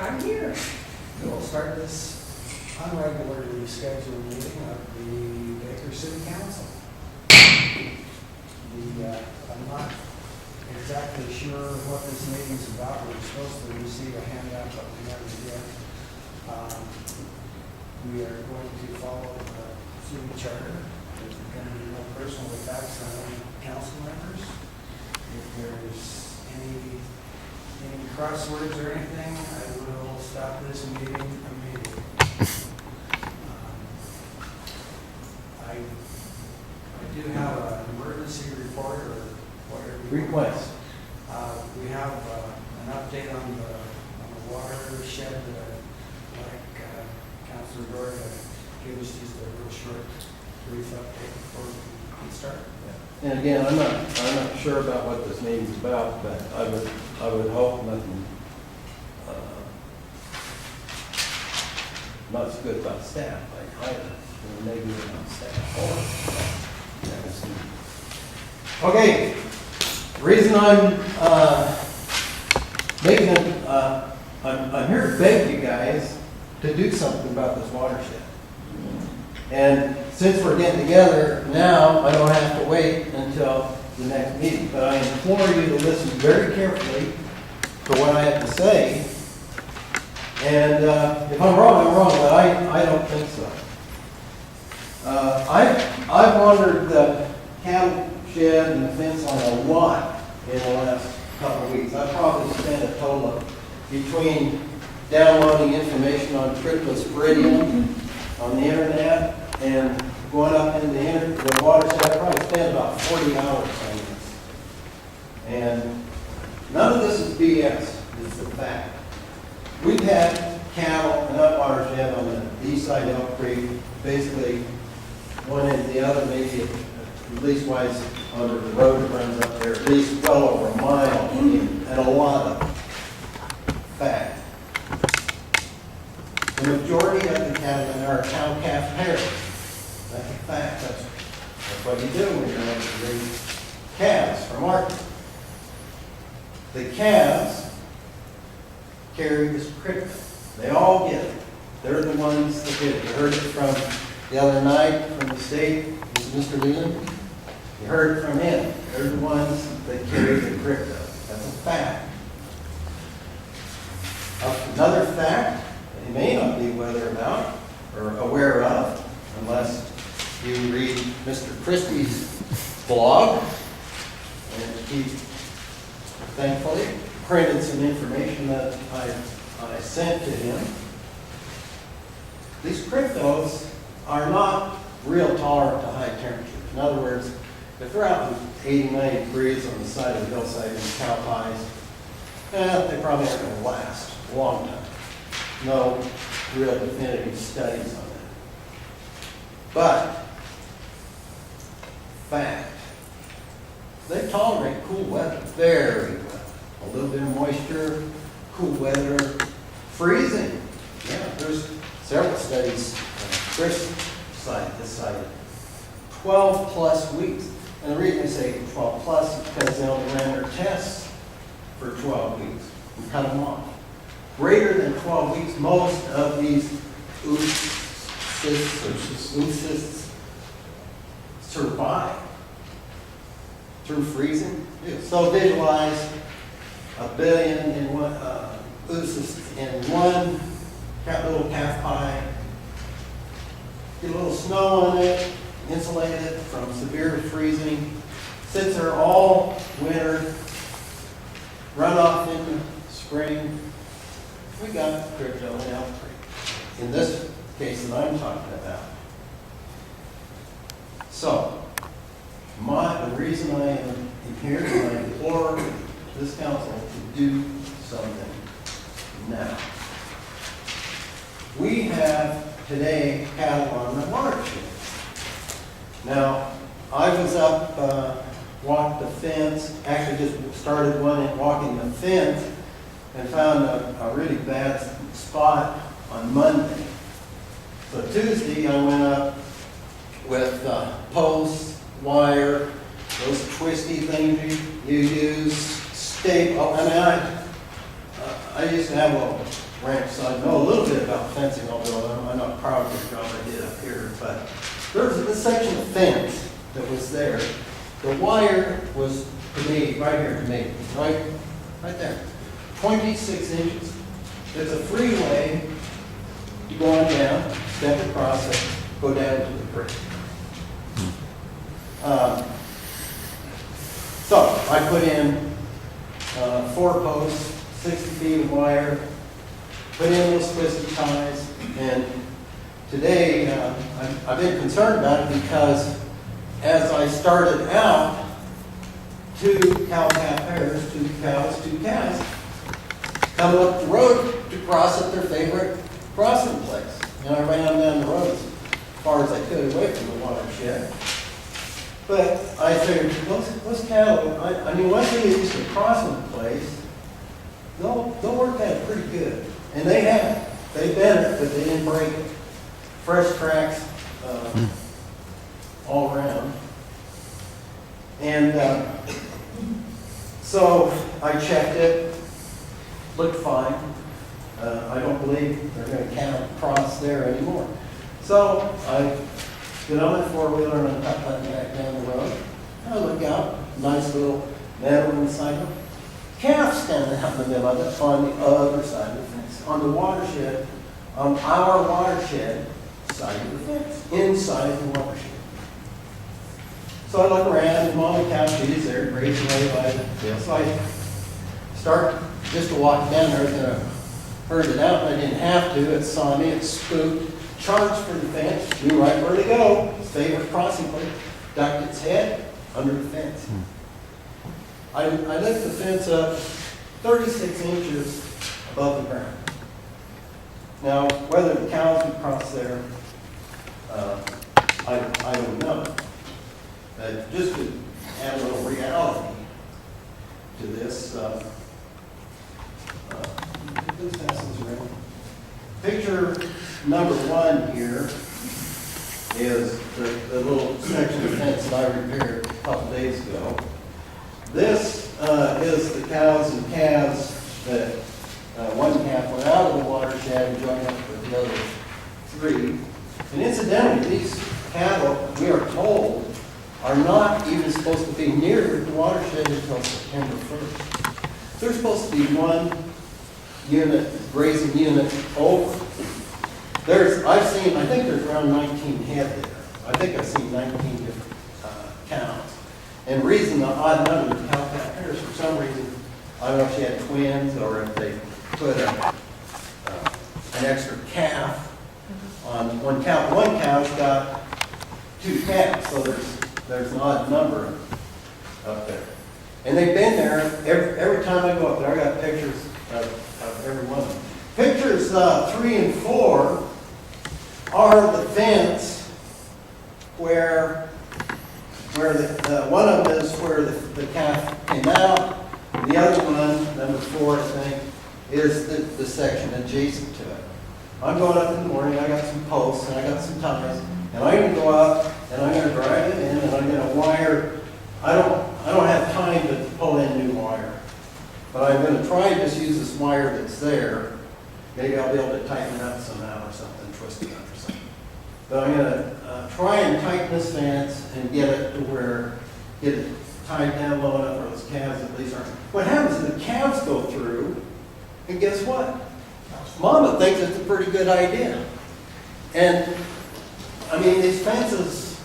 I'm here. We'll start this unregularly scheduled meeting of the Baker City Council. I'm not exactly sure what this meeting's about. We were supposed to receive a handout, but we never did. We are going to follow the city charter. There's going to be no personal attacks on any council members. If there's any crosswords or anything, I will stop this meeting immediately. I do have an emergency report or whatever. Request. We have an update on the watershed that I'd like Councilor Dorrah to give us just a real short, brief update before we get started. And again, I'm not sure about what this meeting's about, but I would hope nothing not as good about staff, like either, or maybe about staff. Okay, the reason I'm I'm here to beg you guys to do something about this watershed. And since we're getting together now, I don't have to wait until the next meeting. But I implore you to listen very carefully to what I have to say. And if I'm wrong, I'm wrong, but I don't think so. I've wandered the cattle shed and the fence line a lot in the last couple of weeks. I've probably spent a total of between downloading information on cryptosporidium on the internet and going up in the watershed. I probably spent about 40 hours on this. And none of this is BS, it's a fact. We've had cattle in that watershed on the east side of Elk Creek, basically one end to the other, maybe at least wise under the road that runs up there, at least well over a mile, and a lot of fact. The majority of the cattle in there are cow-calf pairs. That's a fact. That's what you do when you're going to raise calves for market. The calves carry this crypto. They all get it. They're the ones that get it. You heard it from the other night from the state, Mr. Leland. You heard it from him. They're the ones that carry the crypto. That's a fact. Another fact that you may not be aware of, unless you read Mr. Christie's blog, and he thankfully printed some information that I sent to him. These cryptos are not real tolerant to high temperatures. In other words, if they're out in 80, 90 degrees on the side of the hillside in cow pies, they probably aren't going to last a long time. No real definitive studies on that. But, fact, they tolerate cool weather very well. A little bit of moisture, cool weather, freezing. Yeah, there's several studies Chris cited 12 plus weeks. And the reason I say 12 plus is because they only ran their tests for 12 weeks and cut them off. Greater than 12 weeks, most of these oocysts survive through freezing. So visualize 1 billion in one oocysts in one little calf pie. Get a little snow on it, insulate it from severe freezing. Sits there all winter, run off in the spring. We got crypto in Elk Creek, in this case that I'm talking about. So, the reason I am here is I implore this council to do something now. We have today cattle on the watershed. Now, I was up, walked the fence, actually just started walking the fence, and found a really bad spot on Monday. So Tuesday I went up with posts, wire, those twisty things you use, staple. I mean, I used to have a ranch, so I know a little bit about fencing, although I'm not proud of the job I did up here. But there's this section of fence that was there. The wire was, to me, right here to me, right there, 26 inches. It's a freeway. You go on down, step across it, go down to the creek. So I put in 4 posts, 60 feet of wire, put in those twisty ties, and today I've been concerned about it because as I started out, 2 cow-calf pairs, 2 cows, 2 calves, coming up the road to cross at their favorite crossing place. And I ran down the road as far as I could away from the watershed. But I figured, those cattle, I mean, once they get used to the crossing place, they'll work at it pretty good. And they have. They bent it, but they didn't break it. Fresh tracks all around. And so I checked it, looked fine. I don't believe they're going to count cross there anymore. So I get on my 4-wheeler and I'm cutting back down the road. I look out, nice little metal cycle. Calves standing out in the middle of it on the other side of the fence, on the watershed, on our watershed side of the fence, inside the watershed. So I look around, and mom and cow, she's there, grazing away by it. So I start just to walk down there, I was going to herd it out, and I didn't have to. It saw me, it spooked, charged for the fence, knew right where to go, its favorite crossing place, ducked its head under the fence. I lift the fence up 36 inches above the ground. Now, whether the cows would cross there, I don't know. But just to add a little reality to this, picture number 1 here is the little section of fence that I repaired a couple days ago. This is the cows and calves that one calf went out of the watershed and joined up with the other 3. And incidentally, these cattle, we are told, are not even supposed to be near the watershed until September 1st. They're supposed to be 1 unit, grazing unit over. I think there's around 19 head there. I think I've seen 19 different cows. And the reason the odd number of cow-calf pairs, for some reason, I don't know if she had twins or if they put an extra calf on one cow. One cow's got 2 calves, so there's an odd number up there. And they've been there every time I go up there. I got pictures of every one of them. Pictures 3 and 4 are the fence where the one of them is where the calf came out. The other one, number 4, I think, is the section adjacent to it. I'm going up in the morning. I got some posts and I got some ties, and I'm going to go up and I'm going to drive it in and I'm going to wire. I don't have time to pull in new wire, but I'm going to try and just use this wire that's there. Maybe I'll be able to tighten it up somehow or something, twist it up or something. But I'm going to try and tighten this fence and get it to get it tied down low enough where those calves at least aren't. What happens is the calves go through, and guess what? Mama thinks it's a pretty good idea. And, I mean, these fences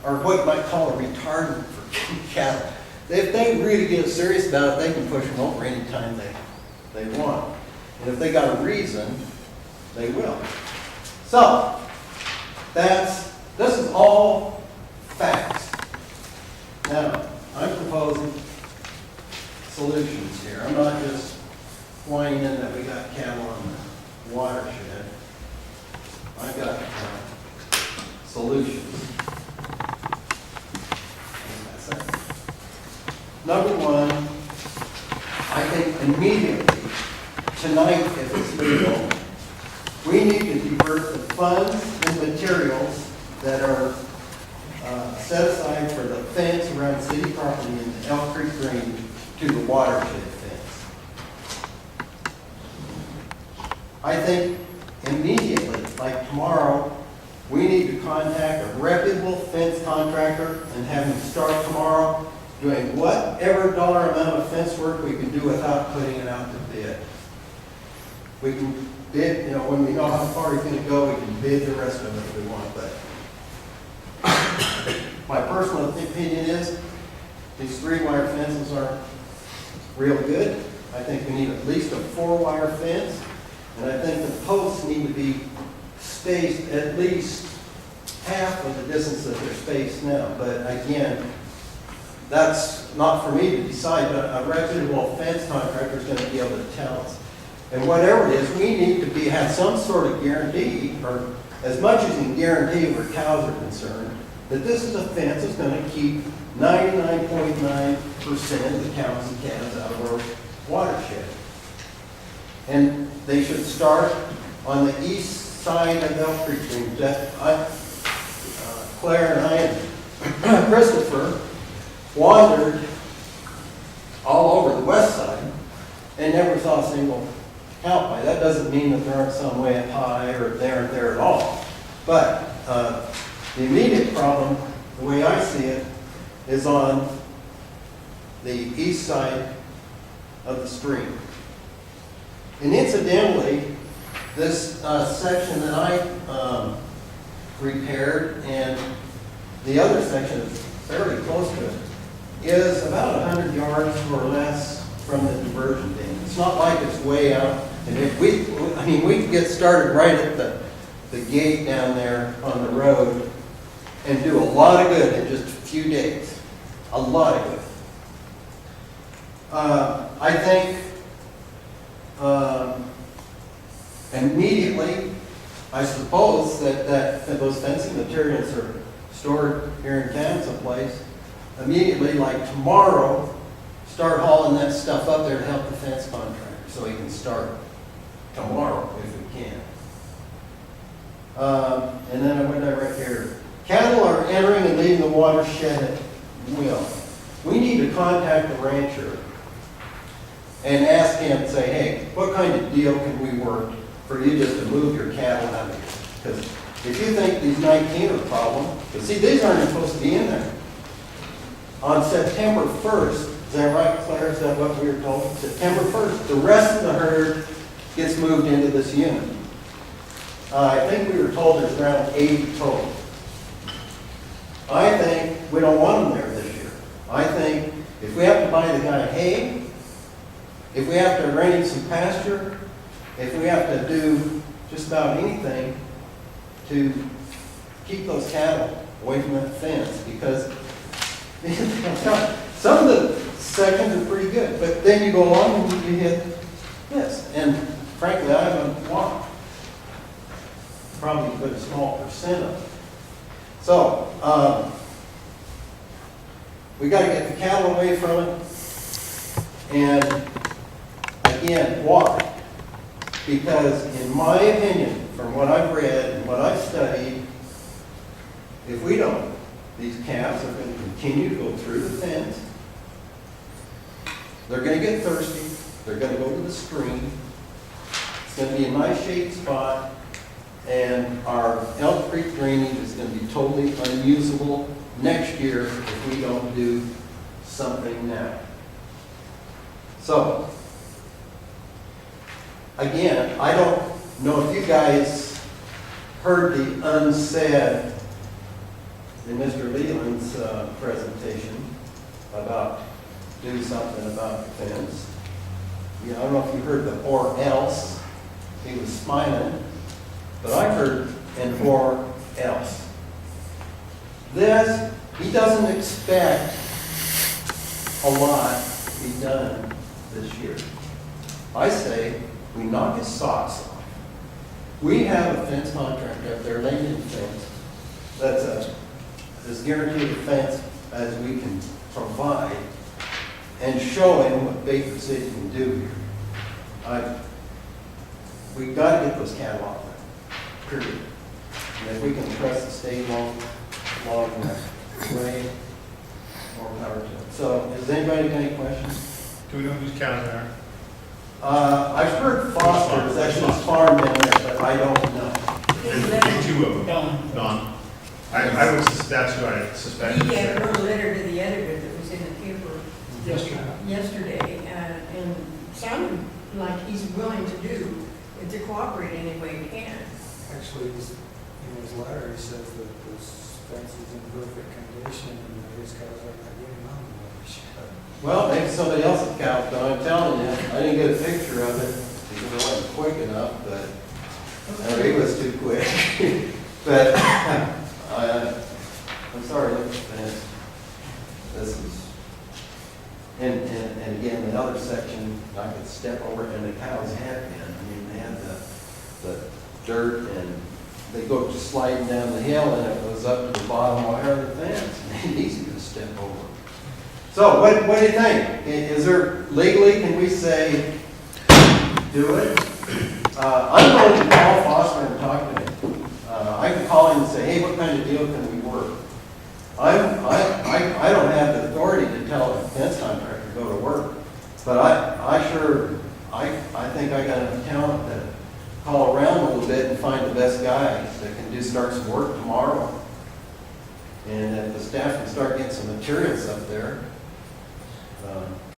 are what you might call a retardant for cattle. If they really get serious about it, they can push them over anytime they want. And if they got a reason, they will. So, this is all facts. Now, I'm proposing solutions here. I'm not just whining in that we got cattle on the watershed. I've got solutions. Number 1, I think immediately, tonight if it's legal, we need to divert the funds and materials that are set aside for the fence around city property in Elk Creek Green to the watershed fence. I think immediately, like tomorrow, we need to contact a reputable fence contractor and have him start tomorrow doing whatever dollar amount of fence work we can do without putting it out to bid. We can bid, you know, when we know how far he's gonna go, we can bid the rest of it if we want, but my personal opinion is these 3-wire fences aren't real good. I think we need at least a 4-wire fence, and I think the posts need to be spaced at least half of the distance that they're spaced now. But again, that's not for me to decide, but a reputable fence contractor is going to be able to tell us. And whatever it is, we need to have some sort of guarantee, or as much as you can guarantee where cows are concerned, that this is a fence that's going to keep 99.9% of the cows and calves out of our watershed. And they should start on the east side of Elk Creek Stream. Claire and I and Christopher wandered all over the west side and never saw a single cow pie. That doesn't mean that there aren't some way up high or they aren't there at all. But the immediate problem, the way I see it, is on the east side of the stream. And incidentally, this section that I repaired and the other section is fairly close to it is about 100 yards or less from the diversion dam. It's not like it's way out. And if we could get started right at the gate down there on the road and do a lot of good in just a few days. A lot of good. I think immediately, I suppose that those fencing materials are stored here in town someplace. Immediately, like tomorrow, start hauling that stuff up there to help the fence contractor so he can start tomorrow if we can. And then I went right here. Cattle are entering and leaving the watershed at will. We need to contact the rancher and ask him, say, hey, what kind of deal can we work for you just to move your cattle out of here? Because if you think these 19 are a problem, but see, these aren't supposed to be in there. On September 1st, is that right, Claire? Is that what we were told? September 1st, the rest of the herd gets moved into this unit. I think we were told there's around 80 total. I think we don't want them there this year. I think if we have to buy the guy hay, if we have to arrange some pasture, if we have to do just about anything to keep those cattle away from that fence, because some of the sections are pretty good, but then you go along and you hit this. And frankly, I haven't walked probably but a small percent of it. So, we got to get the cattle away from it. And again, why? Because in my opinion, from what I've read and what I've studied, if we don't, these calves are going to continue to go through the fence. They're going to get thirsty. They're going to go to the stream. It's going to be a nice shady spot. And our Elk Creek drainage is going to be totally unusable next year if we don't do something now. So, again, I don't know if you guys heard the unsaid in Mr. Leland's presentation about do something about the fence. I don't know if you heard the or else. He was smiling. But I heard an or else. This, he doesn't expect a lot to be done this year. I say we knock his socks off. We have a fence contract up there, Lincoln Fence, that's as guaranteed a fence as we can provide, and show him what Baker City can do here. We've got to get those cattle off there. Period. And if we can trust the state long way, more power to it. So, has anybody got any questions? Do we know who's counting there? I've heard Foster's, that's his farm down there, but I don't know. Two of them. Don. I would, that's who I suspect. He wrote a letter to the editor that was in the paper yesterday, and sounded like he's willing to do, to cooperate any way he can. Actually, in his letter, he says that this fence is in perfect condition, and his guys are not getting on the watershed. Well, maybe somebody else at Cal, but I'm telling you, I didn't get a picture of it, because it wasn't quick enough, but, or he was too quick. But, I'm sorry, look at this. This is, and again, the other section, I could step over, and the cows had been, I mean, they had the dirt, and they go just sliding down the hill, and it was up to the bottom wire of the fence, and it's easy to step over. So, what do you think? Is there, legally, can we say, do it? I'm going to call Foster and talk to him. I can call him and say, hey, what kind of deal can we work? I don't have the authority to tell a fence contractor to go to work, but I think I got enough talent to call around a little bit and find the best guy that can start some work tomorrow. And if the staff can start getting some materials up there,